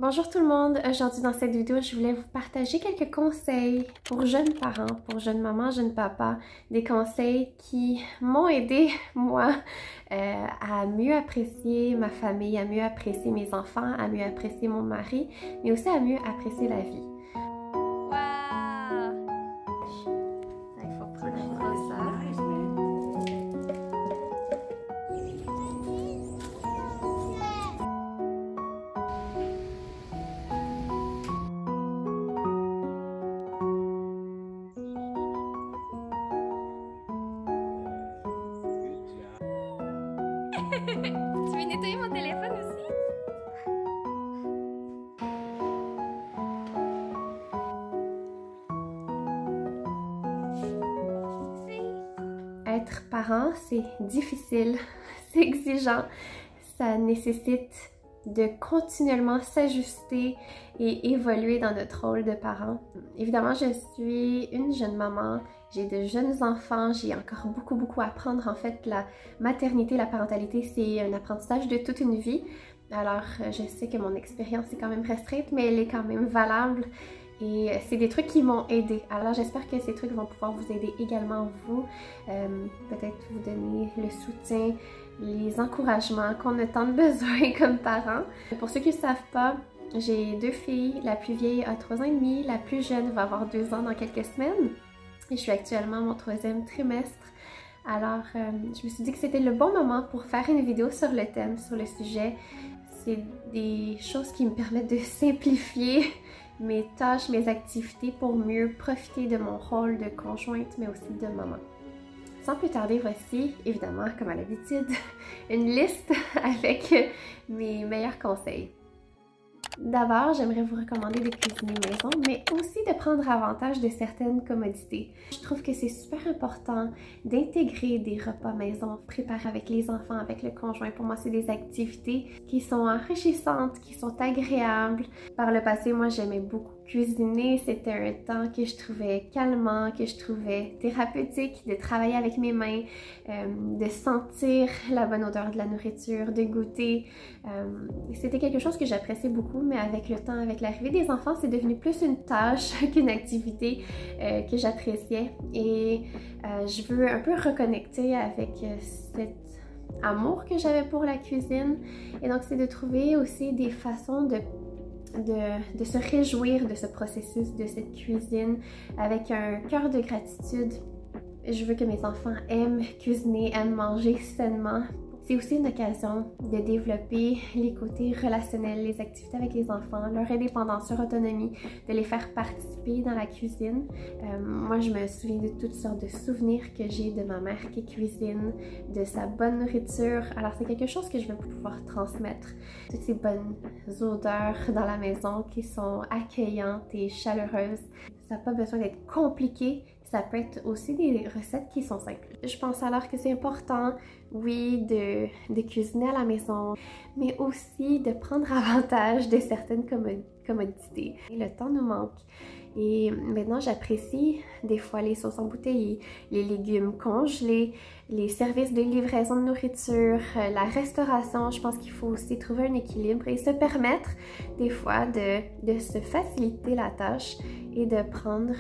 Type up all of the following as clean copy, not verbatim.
Bonjour tout le monde, aujourd'hui dans cette vidéo je voulais vous partager quelques conseils pour jeunes parents, pour jeunes mamans, jeunes papas, des conseils qui m'ont aidé moi à mieux apprécier ma famille, à mieux apprécier mes enfants, à mieux apprécier mon mari, mais aussi à mieux apprécier la vie. Wow! Il faut prendre un brossard. Tu veux nettoyer mon téléphone aussi? Être parent, c'est difficile, c'est exigeant, ça nécessite de continuellement s'ajuster et évoluer dans notre rôle de parent. Évidemment, je suis une jeune maman, j'ai de jeunes enfants, j'ai encore beaucoup à apprendre. En fait, la maternité, la parentalité, c'est un apprentissage de toute une vie. Alors, je sais que mon expérience est quand même restreinte, mais elle est quand même valable. Et c'est des trucs qui m'ont aidé. Alors j'espère que ces trucs vont pouvoir vous aider également vous. Peut-être vous donner le soutien, les encouragements qu'on a tant de besoin comme parents. Pour ceux qui ne savent pas, j'ai deux filles. La plus vieille a 3 ans et demi, la plus jeune va avoir 2 ans dans quelques semaines. Et je suis actuellement à mon 3e trimestre. Alors je me suis dit que c'était le bon moment pour faire une vidéo sur le thème, sur le sujet. C'est des choses qui me permettent de simplifier mes tâches, mes activités pour mieux profiter de mon rôle de conjointe, mais aussi de maman. Sans plus tarder, voici, évidemment, comme à l'habitude, une liste avec mes meilleurs conseils. D'abord, j'aimerais vous recommander de cuisiner maison, mais aussi de prendre avantage de certaines commodités. Je trouve que c'est super important d'intégrer des repas maison préparés avec les enfants, avec le conjoint. Pour moi, c'est des activités qui sont enrichissantes, qui sont agréables. Par le passé, moi, j'aimais beaucoup cuisiner. C'était un temps que je trouvais calmant, que je trouvais thérapeutique, de travailler avec mes mains, de sentir la bonne odeur de la nourriture, de goûter. C'était quelque chose que j'appréciais beaucoup, mais avec le temps, avec l'arrivée des enfants, c'est devenu plus une tâche qu'une activité que j'appréciais. Et je veux un peu reconnecter avec cet amour que j'avais pour la cuisine. Et donc, c'est de trouver aussi des façons de se réjouir de ce processus, de cette cuisine, avec un cœur de gratitude. Je veux que mes enfants aiment cuisiner, aiment manger sainement. C'est aussi une occasion de développer les côtés relationnels, les activités avec les enfants, leur indépendance, leur autonomie, de les faire participer dans la cuisine. Moi, je me souviens de toutes sortes de souvenirs que j'ai de ma mère qui cuisine, de sa bonne nourriture. Alors, c'est quelque chose que je vais pouvoir transmettre. Toutes ces bonnes odeurs dans la maison qui sont accueillantes et chaleureuses. Ça n'a pas besoin d'être compliqué. Ça peut être aussi des recettes qui sont simples. Je pense alors que c'est important, oui, de cuisiner à la maison, mais aussi de prendre avantage de certaines commodités. Le temps nous manque. Et maintenant, j'apprécie des fois les sauces embouteillées, les légumes congelés, les services de livraison de nourriture, la restauration. Je pense qu'il faut aussi trouver un équilibre et se permettre des fois de se faciliter la tâche et de prendre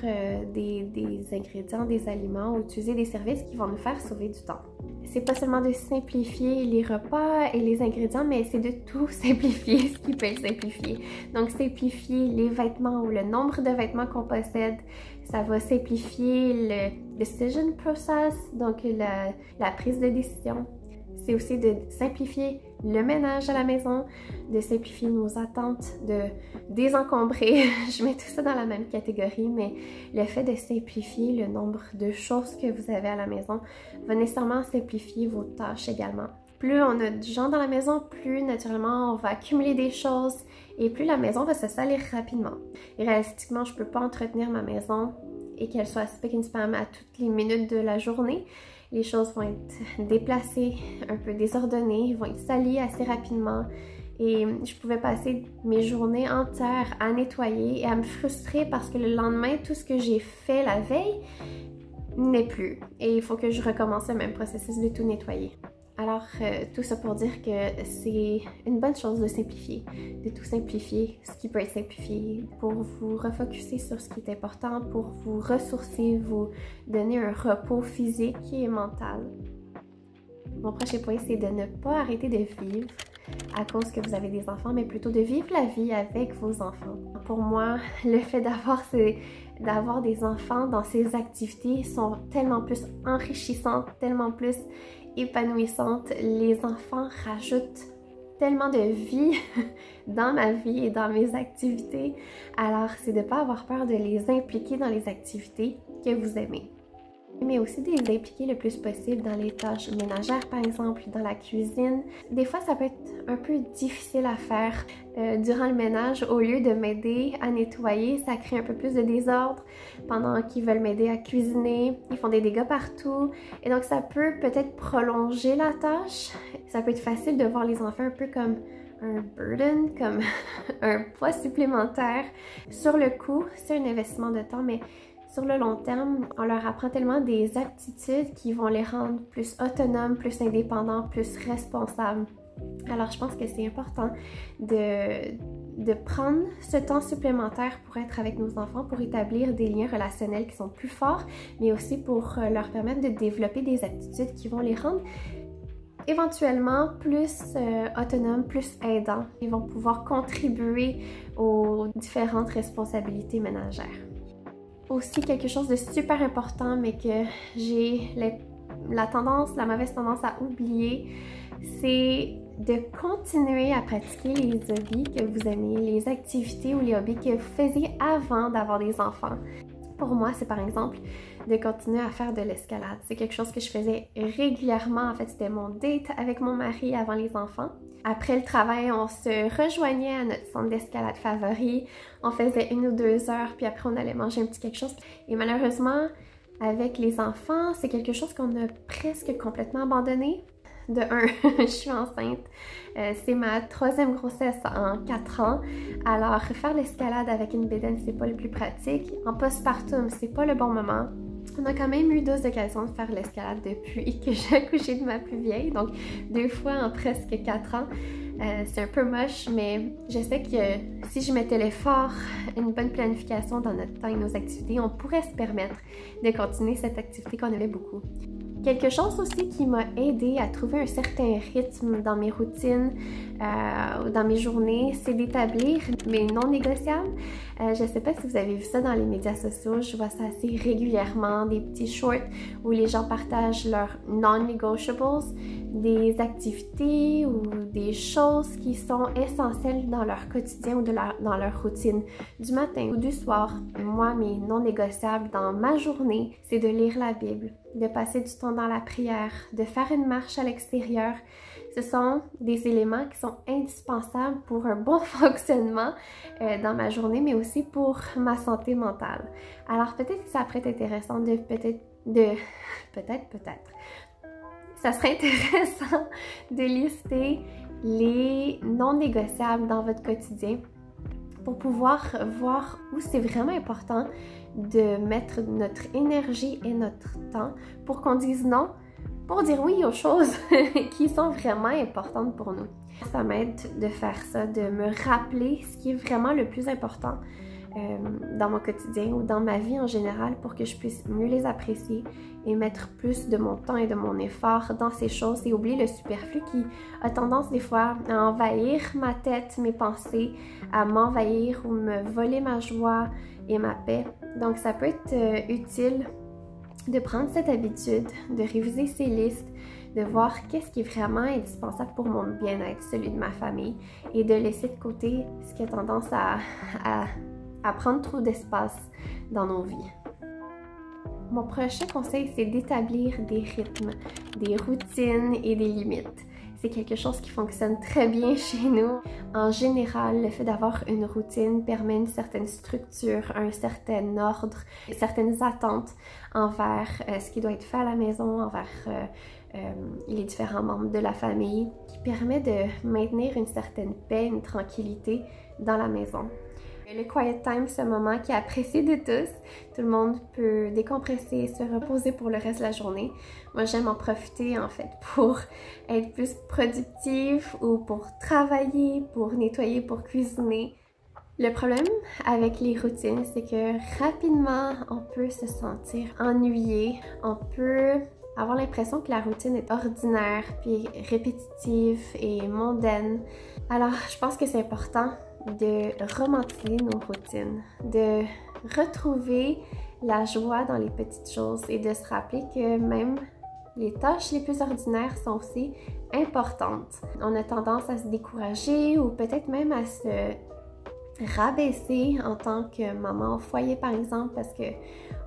des ingrédients, des aliments ou utiliser des services qui vont nous faire sauver du temps. C'est pas seulement de simplifier les repas et les ingrédients, mais c'est de tout simplifier, ce qui peut être simplifié. Donc simplifier les vêtements ou le nombre de vêtements qu'on possède, ça va simplifier le decision process, donc la prise de décision. C'est aussi de simplifier le ménage à la maison, de simplifier nos attentes, de désencombrer. Je mets tout ça dans la même catégorie, mais le fait de simplifier le nombre de choses que vous avez à la maison va nécessairement simplifier vos tâches également. Plus on a de gens dans la maison, plus naturellement on va accumuler des choses et plus la maison va se salir rapidement. Et réalistiquement, je ne peux pas entretenir ma maison et qu'elle soit spick and span à toutes les minutes de la journée. Les choses vont être déplacées, un peu désordonnées, vont être salies assez rapidement. Et je pouvais passer mes journées entières à nettoyer et à me frustrer parce que le lendemain, tout ce que j'ai fait la veille n'est plus. Et il faut que je recommence le même processus de tout nettoyer. Alors, tout ça pour dire que c'est une bonne chose de simplifier, de tout simplifier, ce qui peut être simplifié, pour vous refocuser sur ce qui est important, pour vous ressourcer, vous donner un repos physique et mental. Mon prochain point, c'est de ne pas arrêter de vivre à cause que vous avez des enfants, mais plutôt de vivre la vie avec vos enfants. Pour moi, le fait d'avoir des enfants dans ces activités sont tellement plus enrichissantes, tellement plus épanouissantes. Les enfants rajoutent tellement de vie dans ma vie et dans mes activités. Alors, c'est de ne pas avoir peur de les impliquer dans les activités que vous aimez. Mais aussi de les impliquer le plus possible dans les tâches ménagères, par exemple, dans la cuisine. Des fois, ça peut être un peu difficile à faire durant le ménage. Au lieu de m'aider à nettoyer, ça crée un peu plus de désordre. Pendant qu'ils veulent m'aider à cuisiner, ils font des dégâts partout. Et donc, ça peut peut-être prolonger la tâche. Ça peut être facile de voir les enfants un peu comme un burden, comme un poids supplémentaire. Sur le coup, c'est un investissement de temps, mais sur le long terme, on leur apprend tellement des aptitudes qui vont les rendre plus autonomes, plus indépendants, plus responsables. Alors, je pense que c'est important de prendre ce temps supplémentaire pour être avec nos enfants, pour établir des liens relationnels qui sont plus forts, mais aussi pour leur permettre de développer des aptitudes qui vont les rendre éventuellement plus autonomes, plus aidants. Ils vont pouvoir contribuer aux différentes responsabilités ménagères. Aussi, quelque chose de super important, mais que j'ai la mauvaise tendance à oublier, c'est de continuer à pratiquer les hobbies que vous aimez, les activités ou les hobbies que vous faisiez avant d'avoir des enfants. Pour moi, c'est par exemple de continuer à faire de l'escalade. C'est quelque chose que je faisais régulièrement. En fait, c'était mon date avec mon mari avant les enfants. Après le travail, on se rejoignait à notre centre d'escalade favori. On faisait 1 ou 2 heures, puis après on allait manger un petit quelque chose. Et malheureusement, avec les enfants, c'est quelque chose qu'on a presque complètement abandonné. De un, je suis enceinte. C'est ma 3e grossesse en 4 ans. Alors, faire l'escalade avec une bédaine, c'est pas le plus pratique. En postpartum, c'est pas le bon moment. On a quand même eu 2 occasions de faire l'escalade depuis que j'ai accouché de ma plus vieille. Donc, 2 fois en presque 4 ans. C'est un peu moche, mais je sais que si je mettais l'effort, une bonne planification dans notre temps et nos activités, on pourrait se permettre de continuer cette activité qu'on aimait beaucoup. Quelque chose aussi qui m'a aidé à trouver un certain rythme dans mes routines, dans mes journées, c'est d'établir mes non négociables. Je ne sais pas si vous avez vu ça dans les médias sociaux, je vois ça assez régulièrement, des petits shorts où les gens partagent leurs non-negotiables, des activités ou des choses qui sont essentielles dans leur quotidien ou dans leur routine du matin ou du soir. Moi, mes non négociables dans ma journée, c'est de lire la Bible, de passer du temps dans la prière, de faire une marche à l'extérieur. Ce sont des éléments qui sont indispensables pour un bon fonctionnement dans ma journée, mais aussi pour ma santé mentale. Alors peut-être que ça pourrait être intéressant ça serait intéressant de lister les non négociables dans votre quotidien pour pouvoir voir où c'est vraiment important de mettre notre énergie et notre temps pour qu'on dise non, pour dire oui aux choses qui sont vraiment importantes pour nous. Ça m'aide de faire ça, de me rappeler ce qui est vraiment le plus important dans mon quotidien ou dans ma vie en général pour que je puisse mieux les apprécier et mettre plus de mon temps et de mon effort dans ces choses et oublier le superflu qui a tendance des fois à envahir ma tête, mes pensées, à m'envahir ou me voler ma joie et ma paix. Donc ça peut être utile de prendre cette habitude, de réviser ces listes, de voir qu'est-ce qui est vraiment indispensable pour mon bien-être, celui de ma famille, et de laisser de côté ce qui a tendance à prendre trop d'espace dans nos vies. Mon prochain conseil, c'est d'établir des rythmes, des routines et des limites. C'est quelque chose qui fonctionne très bien chez nous. En général, le fait d'avoir une routine permet une certaine structure, un certain ordre, certaines attentes envers ce qui doit être fait à la maison, envers les différents membres de la famille, qui permet de maintenir une certaine paix, une tranquillité dans la maison. Le quiet time, c'est un moment qui est apprécié de tous. Tout le monde peut décompresser, se reposer pour le reste de la journée. Moi, j'aime en profiter en fait pour être plus productive ou pour travailler, pour nettoyer, pour cuisiner. Le problème avec les routines, c'est que rapidement, on peut se sentir ennuyé. On peut avoir l'impression que la routine est ordinaire, puis répétitive et mondaine. Alors, je pense que c'est important de romantiser nos routines, de retrouver la joie dans les petites choses et de se rappeler que même les tâches les plus ordinaires sont aussi importantes. On a tendance à se décourager ou peut-être même à se rabaisser en tant que maman au foyer par exemple parce que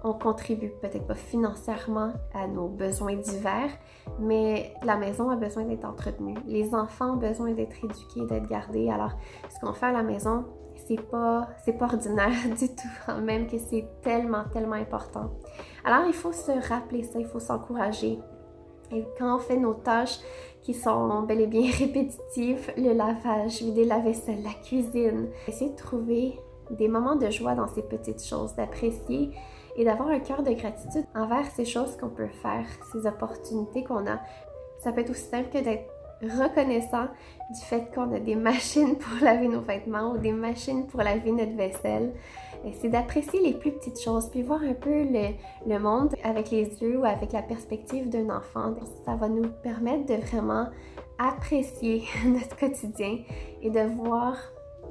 on contribue peut-être pas financièrement à nos besoins divers, mais la maison a besoin d'être entretenue. Les enfants ont besoin d'être éduqués, d'être gardés. Alors, ce qu'on fait à la maison, c'est pas ordinaire du tout, même que c'est tellement important. Alors, il faut se rappeler ça, il faut s'encourager. Et quand on fait nos tâches qui sont bel et bien répétitives, le lavage, vider la vaisselle, la cuisine, essayer de trouver des moments de joie dans ces petites choses, d'apprécier et d'avoir un cœur de gratitude envers ces choses qu'on peut faire, ces opportunités qu'on a. Ça peut être aussi simple que d'être reconnaissant du fait qu'on a des machines pour laver nos vêtements ou des machines pour laver notre vaisselle. C'est d'apprécier les plus petites choses, puis voir un peu le monde avec les yeux ou avec la perspective d'un enfant. Ça va nous permettre de vraiment apprécier notre quotidien et de voir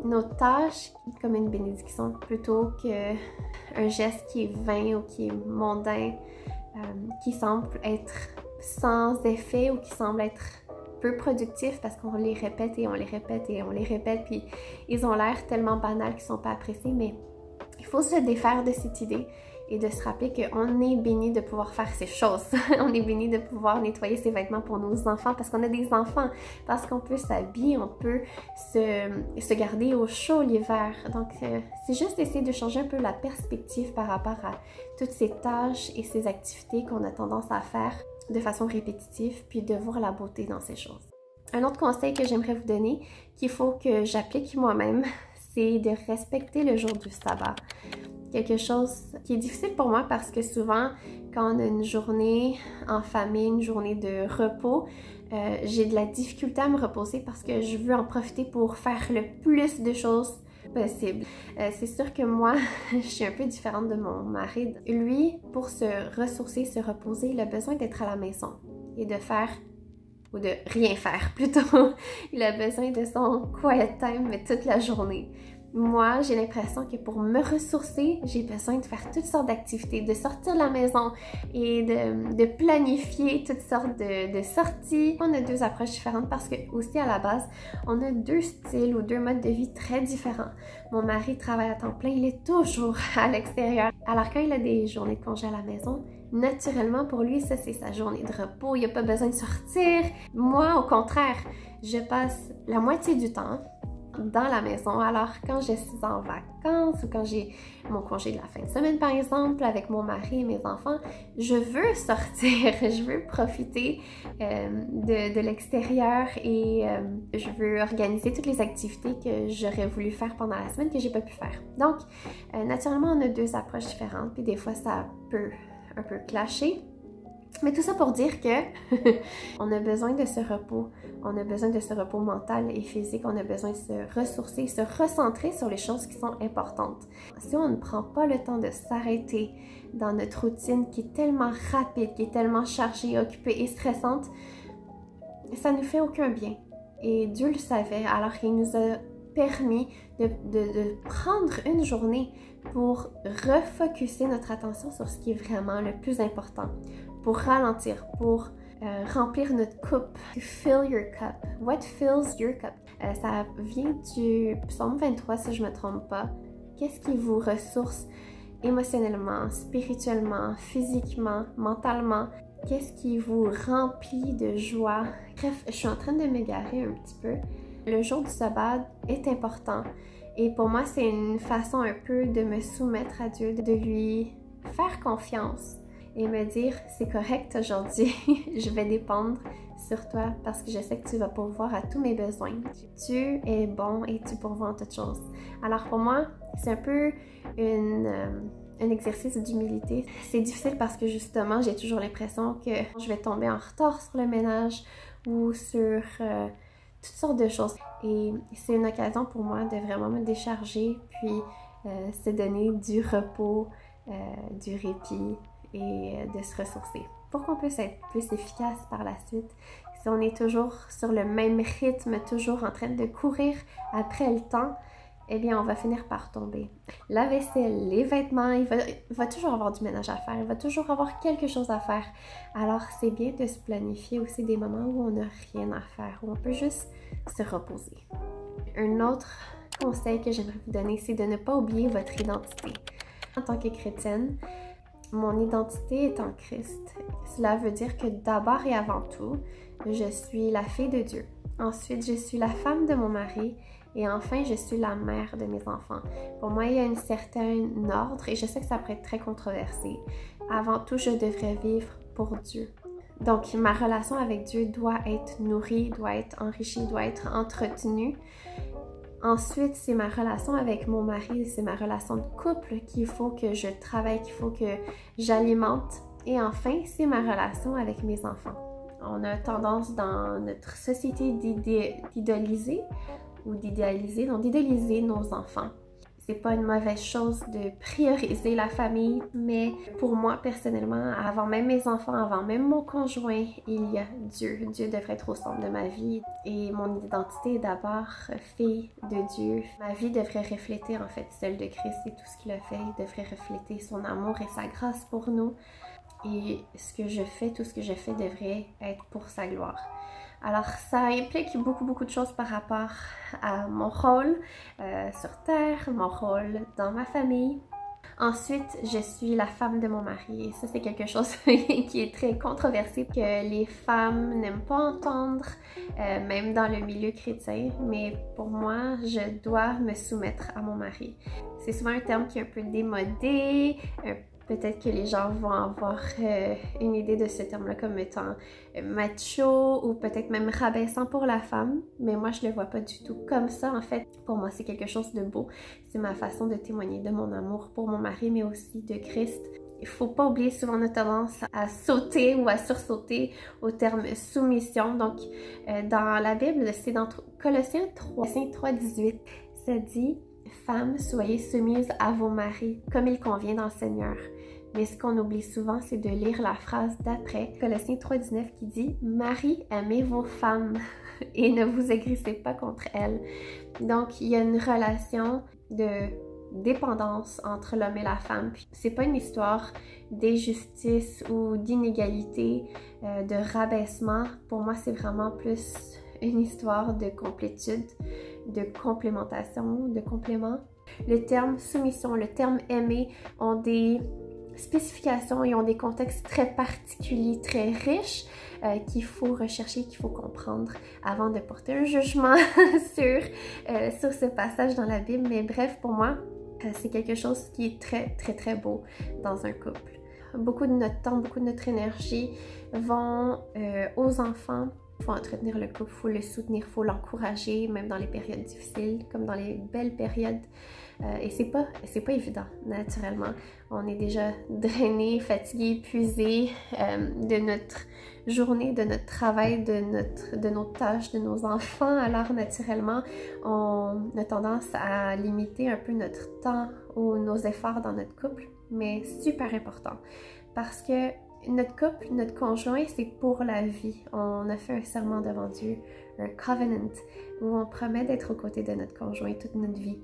nos tâches comme une bénédiction plutôt qu'un geste qui est vain ou qui est mondain, qui semble être sans effet ou qui semble être peu productif parce qu'on les répète et on les répète et on les répète, puis ils ont l'air tellement banals qu'ils ne sont pas appréciés, mais il faut se défaire de cette idée et de se rappeler qu'on est béni de pouvoir faire ces choses. On est béni de pouvoir nettoyer ses vêtements pour nos enfants parce qu'on a des enfants, parce qu'on peut s'habiller, on peut se garder au chaud l'hiver. Donc, c'est juste essayer de changer un peu la perspective par rapport à toutes ces tâches et ces activités qu'on a tendance à faire de façon répétitive, puis de voir la beauté dans ces choses. Un autre conseil que j'aimerais vous donner, qu'il faut que j'applique moi-même, c'est de respecter le jour du sabbat. Quelque chose qui est difficile pour moi parce que souvent, quand on a une journée en famille, une journée de repos, j'ai de la difficulté à me reposer parce que je veux en profiter pour faire le plus de choses possible. C'est sûr que moi, je suis un peu différente de mon mari. Lui, pour se ressourcer, se reposer, il a besoin d'être à la maison et de faire ou de rien faire plutôt. Il a besoin de son quiet time, mais toute la journée. Moi, j'ai l'impression que pour me ressourcer, j'ai besoin de faire toutes sortes d'activités, de sortir de la maison et de planifier toutes sortes de sorties. On a deux approches différentes parce que aussi à la base, on a deux styles ou deux modes de vie très différents. Mon mari travaille à temps plein, il est toujours à l'extérieur. Alors quand il a des journées de congé à la maison, naturellement pour lui, ça c'est sa journée de repos, il n'a pas besoin de sortir. Moi, au contraire, je passe la moitié du temps dans la maison. Alors quand je suis en vacances ou quand j'ai mon congé de la fin de semaine par exemple avec mon mari et mes enfants, je veux sortir, je veux profiter de l'extérieur et je veux organiser toutes les activités que j'aurais voulu faire pendant la semaine que j'ai pas pu faire. Donc naturellement on a deux approches différentes puis des fois ça peut un peu clasher. Mais tout ça pour dire que on a besoin de ce repos, on a besoin de ce repos mental et physique, on a besoin de se ressourcer, se recentrer sur les choses qui sont importantes. Si on ne prend pas le temps de s'arrêter dans notre routine qui est tellement rapide, qui est tellement chargée, occupée et stressante, ça nous fait aucun bien. Et Dieu le savait, alors il nous a permis de prendre une journée pour refocuser notre attention sur ce qui est vraiment le plus important, pour ralentir, pour remplir notre coupe. To fill your cup. What fills your cup? Ça vient du psaume 23, si je ne me trompe pas. Qu'est-ce qui vous ressource émotionnellement, spirituellement, physiquement, mentalement? Qu'est-ce qui vous remplit de joie? Bref, je suis en train de m'égarer un petit peu. Le jour du sabbat est important et pour moi, c'est une façon un peu de me soumettre à Dieu, de lui faire confiance et me dire c'est correct aujourd'hui, je vais dépendre sur toi parce que je sais que tu vas pourvoir à tous mes besoins. Tu es bon et tu pourvois en toutes choses. Alors pour moi, c'est un peu un exercice d'humilité. C'est difficile parce que justement, j'ai toujours l'impression que je vais tomber en retard sur le ménage ou sur toutes sortes de choses. Et c'est une occasion pour moi de vraiment me décharger puis se donner du repos, du répit et de se ressourcer. Pour qu'on puisse être plus efficace par la suite, si on est toujours sur le même rythme, toujours en train de courir après le temps, eh bien, on va finir par tomber. La vaisselle, les vêtements, il va toujours avoir du ménage à faire, il va toujours avoir quelque chose à faire. Alors, c'est bien de se planifier aussi des moments où on n'a rien à faire, où on peut juste se reposer. Un autre conseil que j'aimerais vous donner, c'est de ne pas oublier votre identité. En tant que chrétienne, mon identité est en Christ. Cela veut dire que d'abord et avant tout, je suis la fille de Dieu. Ensuite, je suis la femme de mon mari. Et enfin, je suis la mère de mes enfants. Pour moi, il y a un certain ordre et je sais que ça pourrait être très controversé. Avant tout, je devrais vivre pour Dieu. Donc, ma relation avec Dieu doit être nourrie, doit être enrichie, doit être entretenue. Ensuite, c'est ma relation avec mon mari, c'est ma relation de couple qu'il faut que je travaille, qu'il faut que j'alimente. Et enfin, c'est ma relation avec mes enfants. On a tendance dans notre société d'idéaliser nos enfants. C'est pas une mauvaise chose de prioriser la famille, mais pour moi personnellement, avant même mes enfants, avant même mon conjoint, il y a Dieu. Dieu devrait être au centre de ma vie et mon identité est d'abord fille de Dieu. Ma vie devrait refléter en fait celle de Christ et tout ce qu'il a fait. Il devrait refléter son amour et sa grâce pour nous. Et ce que je fais, tout ce que je fais devrait être pour sa gloire. Alors ça implique beaucoup de choses par rapport à mon rôle sur Terre, mon rôle dans ma famille. Ensuite, je suis la femme de mon mari et ça c'est quelque chose qui est très controversé, que les femmes n'aiment pas entendre, même dans le milieu chrétien, mais pour moi, je dois me soumettre à mon mari. C'est souvent un terme qui est un peu démodé, peut-être que les gens vont avoir une idée de ce terme-là comme étant macho ou peut-être même rabaissant pour la femme, mais moi je le vois pas du tout comme ça. En fait, pour moi c'est quelque chose de beau. C'est ma façon de témoigner de mon amour pour mon mari, mais aussi de Christ. Il faut pas oublier, souvent on a tendance à sauter ou à sursauter au terme soumission. Donc dans la Bible, c'est dans Colossiens 3:18, ça dit: Femmes, soyez soumises à vos maris, comme il convient dans le Seigneur. Mais ce qu'on oublie souvent, c'est de lire la phrase d'après, Colossiens 3:19, qui dit « Maris, aimez vos femmes et ne vous aigrissez pas contre elles. » Donc, il y a une relation de dépendance entre l'homme et la femme. C'est pas une histoire d'injustice ou d'inégalité, de rabaissement. Pour moi, c'est vraiment plus une histoire de complétude, de complémentation, de complément. Le terme soumission, le terme aimer ont des spécifications et ont des contextes très particuliers, très riches qu'il faut rechercher, qu'il faut comprendre avant de porter un jugement sur ce passage dans la Bible. Mais bref, pour moi, c'est quelque chose qui est très beau dans un couple. Beaucoup de notre temps, beaucoup de notre énergie vont aux enfants. Il faut entretenir le couple, il faut le soutenir, il faut l'encourager, même dans les périodes difficiles, comme dans les belles périodes. Et c'est pas évident, naturellement. On est déjà drainé, fatigué, épuisé de notre journée, de notre travail, de nos tâches, de nos enfants. Alors, naturellement, on a tendance à limiter un peu notre temps ou nos efforts dans notre couple. Mais super important, parce que notre couple, notre conjoint, c'est pour la vie. On a fait un serment devant Dieu, un covenant, où on promet d'être aux côtés de notre conjoint toute notre vie.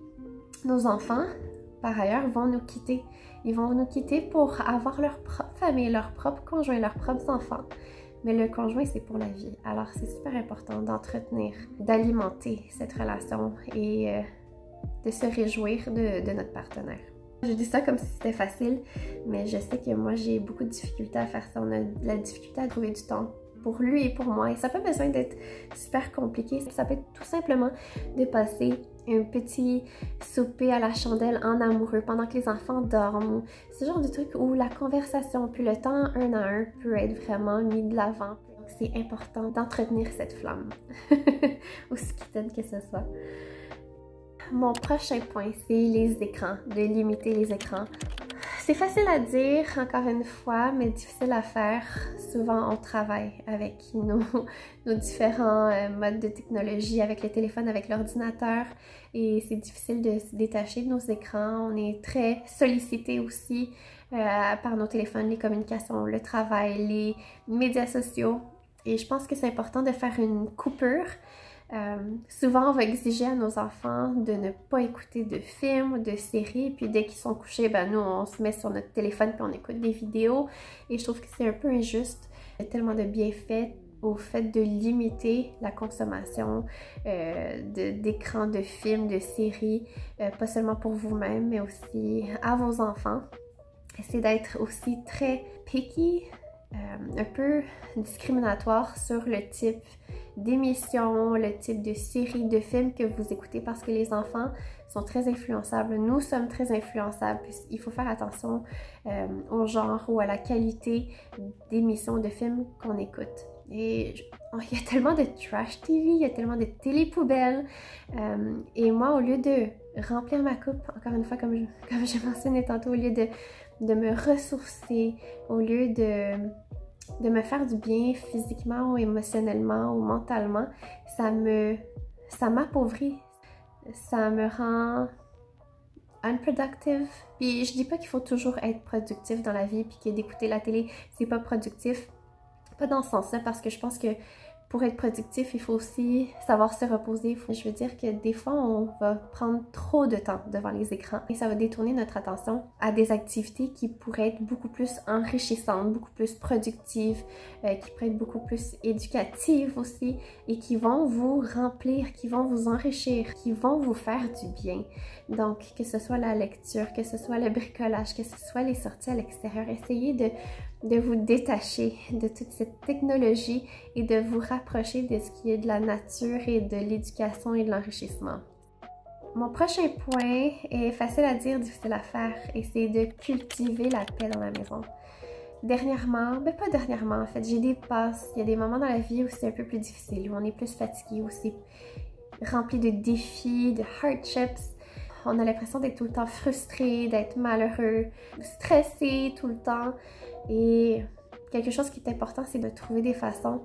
Nos enfants, par ailleurs, vont nous quitter. Ils vont nous quitter pour avoir leur propre famille, leur propre conjoint, leurs propres enfants. Mais le conjoint, c'est pour la vie. Alors, c'est super important d'entretenir, d'alimenter cette relation et de se réjouir de notre partenaire. Je dis ça comme si c'était facile, mais je sais que moi, j'ai beaucoup de difficultés à faire ça. On a de la difficulté à trouver du temps pour lui et pour moi. Et ça n'a pas besoin d'être super compliqué. Ça peut être tout simplement de passer un petit souper à la chandelle en amoureux pendant que les enfants dorment. Ce genre de truc où la conversation puis le temps un à un peut être vraiment mis de l'avant. C'est important d'entretenir cette flamme, aussi quittaine que ce soit. Mon prochain point, c'est les écrans, de limiter les écrans. C'est facile à dire, encore une fois, mais difficile à faire. Souvent, on travaille avec nos différents modes de technologie, avec le téléphone, avec l'ordinateur, et c'est difficile de se détacher de nos écrans. On est très sollicité aussi par nos téléphones, les communications, le travail, les médias sociaux. Et je pense que c'est important de faire une coupure. Souvent, on va exiger à nos enfants de ne pas écouter de films, de séries, puis dès qu'ils sont couchés, ben nous, on se met sur notre téléphone puis on écoute des vidéos. Et je trouve que c'est un peu injuste. Il y a tellement de bienfaits au fait de limiter la consommation d'écrans, de films, de séries, pas seulement pour vous-même, mais aussi à vos enfants. Essayez d'être aussi très picky, un peu discriminatoire sur le type d'émissions, le type de séries, de films que vous écoutez parce que les enfants sont très influençables. Nous sommes très influençables. Il faut faire attention au genre ou à la qualité d'émissions, de films qu'on écoute. Et il y a tellement de trash TV, il y a tellement de télé-poubelles. Et moi, au lieu de remplir ma coupe, encore une fois, comme j'ai mentionné tantôt, au lieu de me ressourcer, au lieu de me faire du bien physiquement ou émotionnellement ou mentalement, ça m'appauvrit, ça me rend unproductive. Puis je dis pas qu'il faut toujours être productif dans la vie puis que d'écouter la télé, c'est pas productif. Pas dans ce sens-là, parce que je pense que pour être productif, il faut aussi savoir se reposer. Je veux dire que des fois, on va prendre trop de temps devant les écrans et ça va détourner notre attention à des activités qui pourraient être beaucoup plus enrichissantes, beaucoup plus productives, qui pourraient être beaucoup plus éducatives aussi et qui vont vous remplir, qui vont vous enrichir, qui vont vous faire du bien. Donc, que ce soit la lecture, que ce soit le bricolage, que ce soit les sorties à l'extérieur, essayez de vous détacher de toute cette technologie et de vous rapprocher de ce qui est de la nature et de l'éducation et de l'enrichissement. Mon prochain point est facile à dire, difficile à faire, et c'est de cultiver la paix dans la maison. Dernièrement, pas dernièrement en fait, j'ai des passes, il y a des moments dans la vie où c'est un peu plus difficile, où on est plus fatigué, où c'est rempli de défis, de hardships. On a l'impression d'être tout le temps frustré, d'être malheureux, stressé tout le temps. Et quelque chose qui est important, c'est de trouver des façons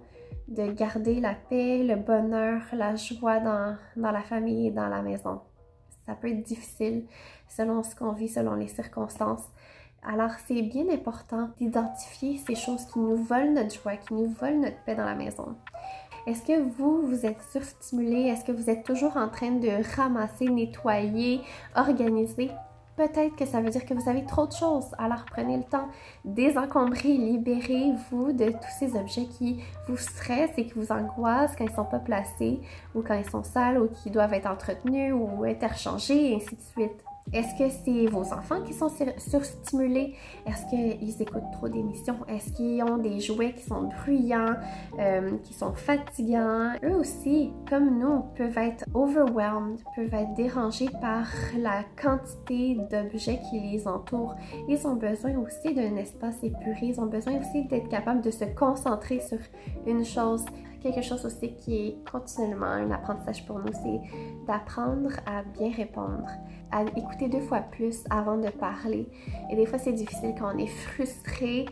de garder la paix, le bonheur, la joie dans la famille et dans la maison. Ça peut être difficile selon ce qu'on vit, selon les circonstances. Alors, c'est bien important d'identifier ces choses qui nous volent notre joie, qui nous volent notre paix dans la maison. Est-ce que vous êtes surstimulé? Est-ce que vous êtes toujours en train de ramasser, nettoyer, organiser? Peut-être que ça veut dire que vous avez trop de choses. Alors prenez le temps, désencombrez, libérez-vous de tous ces objets qui vous stressent et qui vous angoissent quand ils ne sont pas placés ou quand ils sont sales ou qui doivent être entretenus ou interchangés et ainsi de suite. Est-ce que c'est vos enfants qui sont surstimulés? Est-ce qu'ils écoutent trop d'émissions? Est-ce qu'ils ont des jouets qui sont bruyants, qui sont fatigants? Eux aussi, comme nous, peuvent être overwhelmed, peuvent être dérangés par la quantité d'objets qui les entourent. Ils ont besoin aussi d'un espace épuré, ils ont besoin aussi d'être capables de se concentrer sur une chose. Quelque chose aussi qui est continuellement un apprentissage pour nous, c'est d'apprendre à bien répondre, à écouter 2 fois plus avant de parler. Et des fois, c'est difficile quand on est frustré.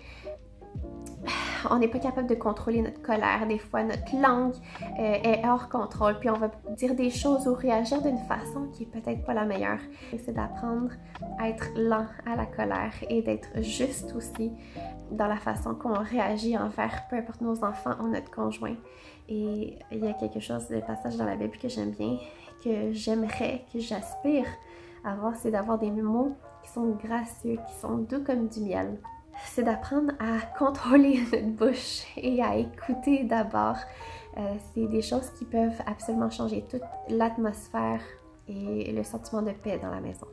On n'est pas capable de contrôler notre colère. Des fois, notre langue est hors contrôle. Puis on va dire des choses ou réagir d'une façon qui est peut-être pas la meilleure. C'est d'apprendre à être lent à la colère et d'être juste aussi dans la façon qu'on réagit envers peu importe nos enfants ou notre conjoint. Et il y a quelque chose, de passage dans la Bible que j'aime bien, que j'aimerais, que j'aspire à avoir, c'est d'avoir des mots qui sont gracieux, qui sont doux comme du miel. C'est d'apprendre à contrôler notre bouche et à écouter d'abord. C'est des choses qui peuvent absolument changer toute l'atmosphère et le sentiment de paix dans la maison.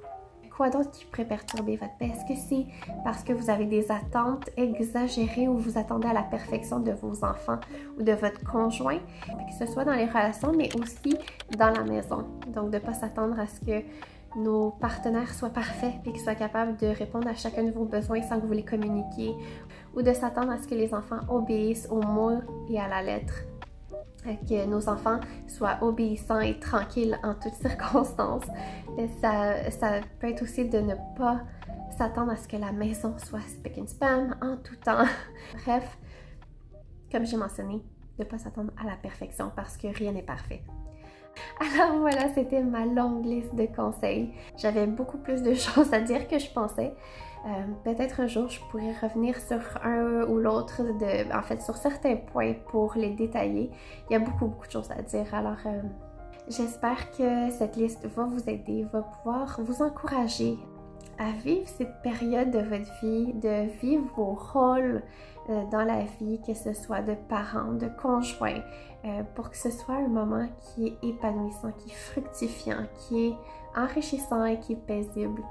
quoi d'autre qui pourrait perturber votre paix? Est-ce que c'est parce que vous avez des attentes exagérées ou vous attendez à la perfection de vos enfants ou de votre conjoint? Que ce soit dans les relations, mais aussi dans la maison. Donc, de ne pas s'attendre à ce que nos partenaires soient parfaits et qu'ils soient capables de répondre à chacun de vos besoins sans que vous les communiquiez, ou de s'attendre à ce que les enfants obéissent au mot et à la lettre. Que nos enfants soient obéissants et tranquilles en toutes circonstances. Ça peut être aussi de ne pas s'attendre à ce que la maison soit spick and span en tout temps. Bref, comme j'ai mentionné, de ne pas s'attendre à la perfection parce que rien n'est parfait. Alors voilà, c'était ma longue liste de conseils. J'avais beaucoup plus de choses à dire que je pensais. Peut-être un jour, je pourrais revenir sur un ou l'autre, en fait, sur certains points pour les détailler. Il y a beaucoup de choses à dire. Alors, j'espère que cette liste va vous aider, va pouvoir vous encourager à vivre cette période de votre vie, de vivre vos rôles dans la vie, que ce soit de parents, de conjoints, pour que ce soit un moment qui est épanouissant, qui est fructifiant, qui est enrichissant et qui est paisible.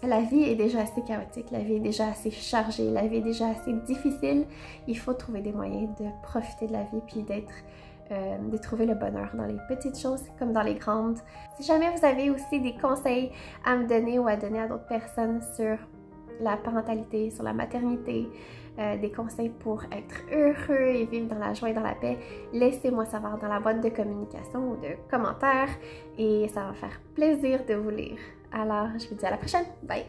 La vie est déjà assez chaotique, la vie est déjà assez chargée, la vie est déjà assez difficile. Il faut trouver des moyens de profiter de la vie puis de trouver le bonheur dans les petites choses comme dans les grandes. Si jamais vous avez aussi des conseils à me donner ou à donner à d'autres personnes sur la parentalité, sur la maternité, des conseils pour être heureux et vivre dans la joie et dans la paix, laissez-moi savoir dans la boîte de communication ou de commentaires et ça va me faire plaisir de vous lire. Alors, je vous dis à la prochaine. Bye!